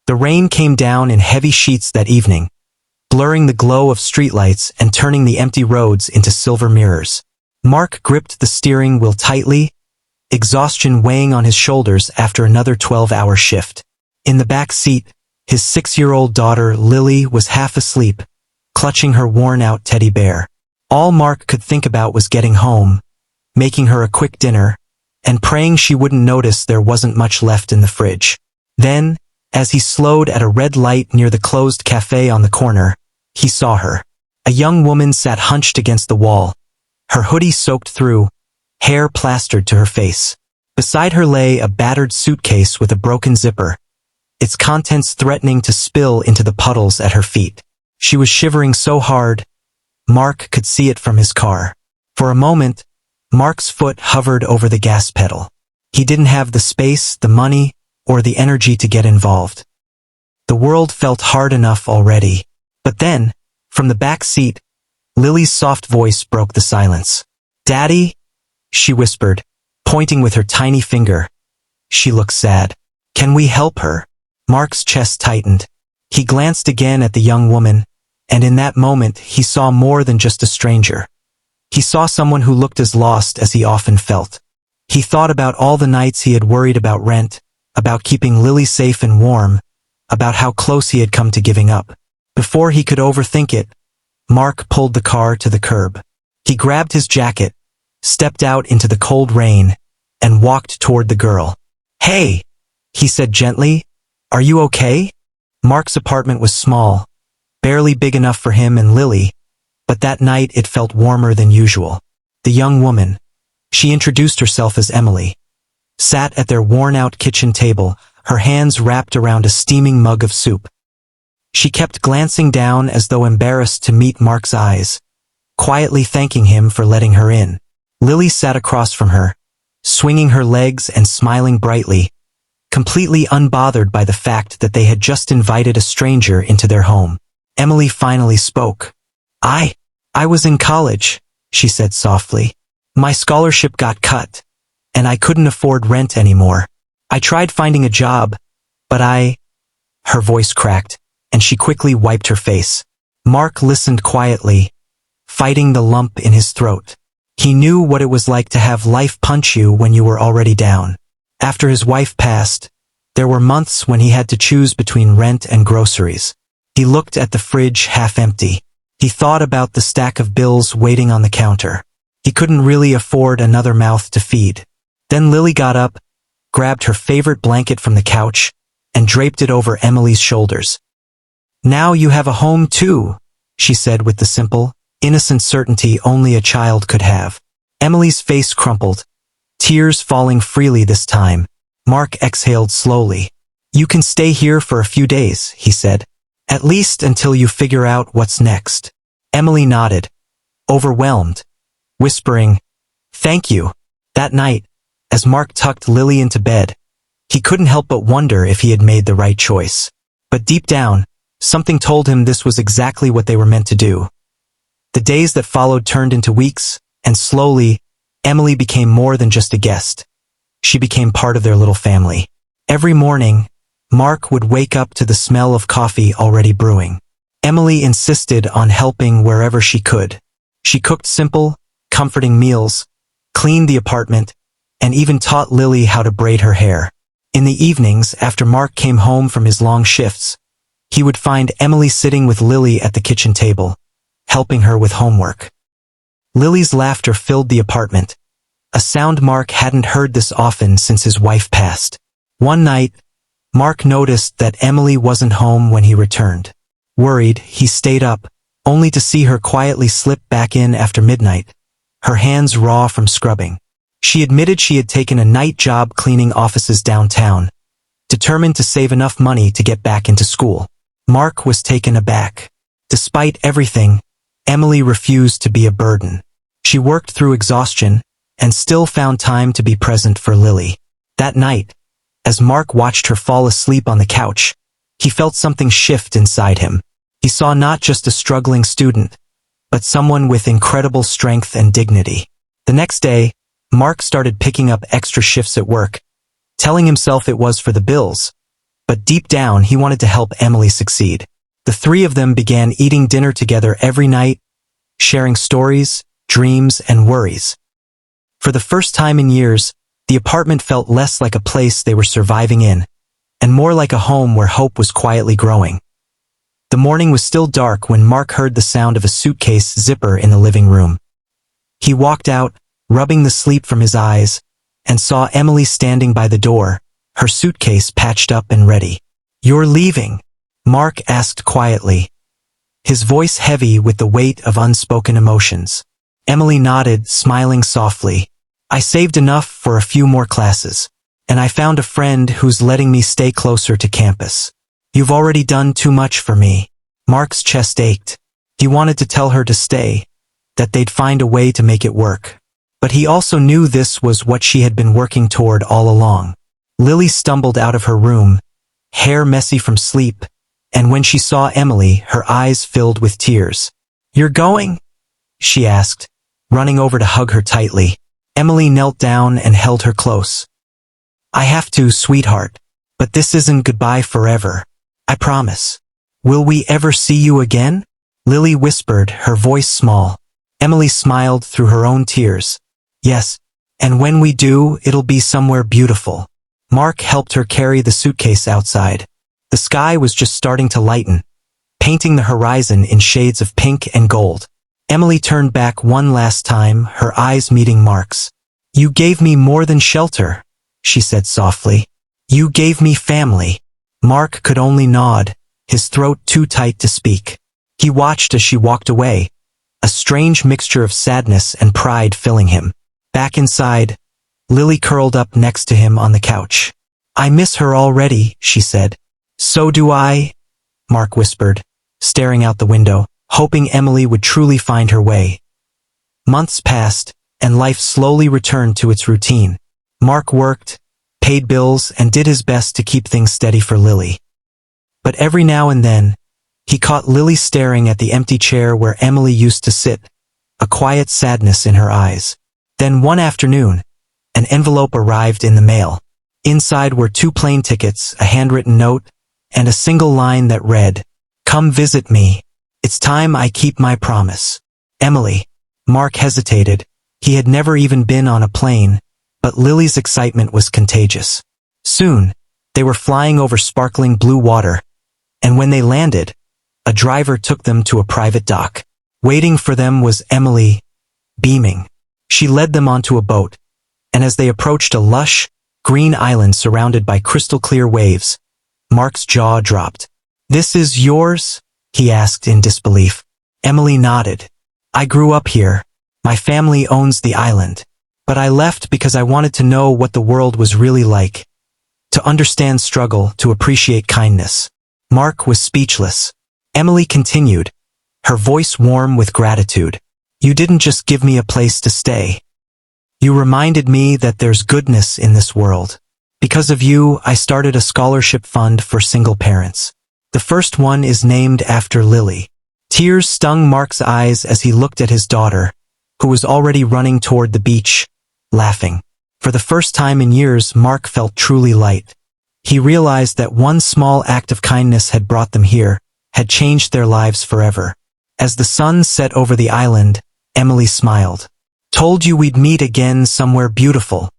The rain came down in heavy sheets that evening, blurring the glow of streetlights and turning the empty roads into silver mirrors. Mark gripped the steering wheel tightly, exhaustion weighing on his shoulders after another 12-hour shift. In the back seat, his 6-year-old daughter, Lily, was half asleep, clutching her worn-out teddy bear. All Mark could think about was getting home, making her a quick dinner, and praying she wouldn't notice there wasn't much left in the fridge. Then, as he slowed at a red light near the closed cafe on the corner, he saw her. A young woman sat hunched against the wall, her hoodie soaked through, hair plastered to her face. Beside her lay a battered suitcase with a broken zipper, its contents threatening to spill into the puddles at her feet. She was shivering so hard, Mark could see it from his car. For a moment, Mark's foot hovered over the gas pedal. He didn't have the space, the money, or the energy to get involved. The world felt hard enough already. But then, from the back seat, Lily's soft voice broke the silence. "Daddy?" she whispered, pointing with her tiny finger. She looked sad. "Can we help her?" Mark's chest tightened. He glanced again at the young woman, and in that moment he saw more than just a stranger. He saw someone who looked as lost as he often felt. He thought about all the nights he had worried about rent, about keeping Lily safe and warm, about how close he had come to giving up. Before he could overthink it, Mark pulled the car to the curb. He grabbed his jacket, stepped out into the cold rain, and walked toward the girl. "Hey," he said gently, "are you okay?" Mark's apartment was small, barely big enough for him and Lily, but that night it felt warmer than usual. The young woman, she introduced herself as Emily, sat at their worn-out kitchen table, her hands wrapped around a steaming mug of soup. She kept glancing down as though embarrassed to meet Mark's eyes, quietly thanking him for letting her in. Lily sat across from her, swinging her legs and smiling brightly, completely unbothered by the fact that they had just invited a stranger into their home. Emily finally spoke. I was in college," she said softly. "My scholarship got cut, and I couldn't afford rent anymore. I tried finding a job, but Her voice cracked, and she quickly wiped her face. Mark listened quietly, fighting the lump in his throat. He knew what it was like to have life punch you when you were already down. After his wife passed, there were months when he had to choose between rent and groceries. He looked at the fridge half empty. He thought about the stack of bills waiting on the counter. He couldn't really afford another mouth to feed. Then Lily got up, grabbed her favorite blanket from the couch, and draped it over Emily's shoulders. "Now you have a home too," she said with the simple, innocent certainty only a child could have. Emily's face crumpled, tears falling freely this time. Mark exhaled slowly. "You can stay here for a few days," he said. "At least until you figure out what's next." Emily nodded, overwhelmed, whispering, "Thank you." That night, as Mark tucked Lily into bed, he couldn't help but wonder if he had made the right choice. But deep down, something told him this was exactly what they were meant to do. The days that followed turned into weeks, and slowly, Emily became more than just a guest. She became part of their little family. Every morning, Mark would wake up to the smell of coffee already brewing. Emily insisted on helping wherever she could. She cooked simple, comforting meals, cleaned the apartment, and even taught Lily how to braid her hair. In the evenings, after Mark came home from his long shifts, he would find Emily sitting with Lily at the kitchen table, helping her with homework. Lily's laughter filled the apartment, a sound Mark hadn't heard this often since his wife passed. One night, Mark noticed that Emily wasn't home when he returned. Worried, he stayed up, only to see her quietly slip back in after midnight, her hands raw from scrubbing. She admitted she had taken a night job cleaning offices downtown, determined to save enough money to get back into school. Mark was taken aback. Despite everything, Emily refused to be a burden. She worked through exhaustion and still found time to be present for Lily. That night, as Mark watched her fall asleep on the couch, he felt something shift inside him. He saw not just a struggling student, but someone with incredible strength and dignity. The next day, Mark started picking up extra shifts at work, telling himself it was for the bills, but deep down he wanted to help Emily succeed. The three of them began eating dinner together every night, sharing stories, dreams, and worries. For the first time in years, the apartment felt less like a place they were surviving in, and more like a home where hope was quietly growing. The morning was still dark when Mark heard the sound of a suitcase zipper in the living room. He walked out, rubbing the sleep from his eyes, and saw Emily standing by the door, her suitcase patched up and ready. "You're leaving?" Mark asked quietly, his voice heavy with the weight of unspoken emotions. Emily nodded, smiling softly. "I saved enough for a few more classes, and I found a friend who's letting me stay closer to campus. You've already done too much for me." Mark's chest ached. He wanted to tell her to stay, that they'd find a way to make it work. But he also knew this was what she had been working toward all along. Lily stumbled out of her room, hair messy from sleep, and when she saw Emily, her eyes filled with tears. "You're going?" she asked, running over to hug her tightly. Emily knelt down and held her close. "I have to, sweetheart, but this isn't goodbye forever. I promise. Will we ever see you again?" Lily whispered, her voice small. Emily smiled through her own tears. "Yes, and when we do, it'll be somewhere beautiful." Mark helped her carry the suitcase outside. The sky was just starting to lighten, painting the horizon in shades of pink and gold. Emily turned back one last time, her eyes meeting Mark's. "You gave me more than shelter," she said softly. "You gave me family." Mark could only nod, his throat too tight to speak. He watched as she walked away, a strange mixture of sadness and pride filling him. Back inside, Lily curled up next to him on the couch. "I miss her already," she said. "So do I," Mark whispered, staring out the window, hoping Emily would truly find her way. Months passed, and life slowly returned to its routine. Mark worked, paid bills, and did his best to keep things steady for Lily. But every now and then, he caught Lily staring at the empty chair where Emily used to sit, a quiet sadness in her eyes. Then one afternoon, an envelope arrived in the mail. Inside were 2 plane tickets, a handwritten note, and a single line that read, "Come visit me. It's time I keep my promise. Emily." Mark hesitated. He had never even been on a plane, but Lily's excitement was contagious. Soon, they were flying over sparkling blue water, and when they landed, a driver took them to a private dock. Waiting for them was Emily, beaming. She led them onto a boat, and as they approached a lush, green island surrounded by crystal-clear waves, Mark's jaw dropped. "This is yours?" he asked in disbelief. Emily nodded. "I grew up here. My family owns the island. But I left because I wanted to know what the world was really like. To understand struggle, to appreciate kindness." Mark was speechless. Emily continued, her voice warm with gratitude. "You didn't just give me a place to stay. You reminded me that there's goodness in this world. Because of you, I started a scholarship fund for single parents. The first one is named after Lily." Tears stung Mark's eyes as he looked at his daughter, who was already running toward the beach, laughing. For the first time in years, Mark felt truly light. He realized that one small act of kindness had brought them here, had changed their lives forever. As the sun set over the island, Emily smiled. "Told you we'd meet again somewhere beautiful."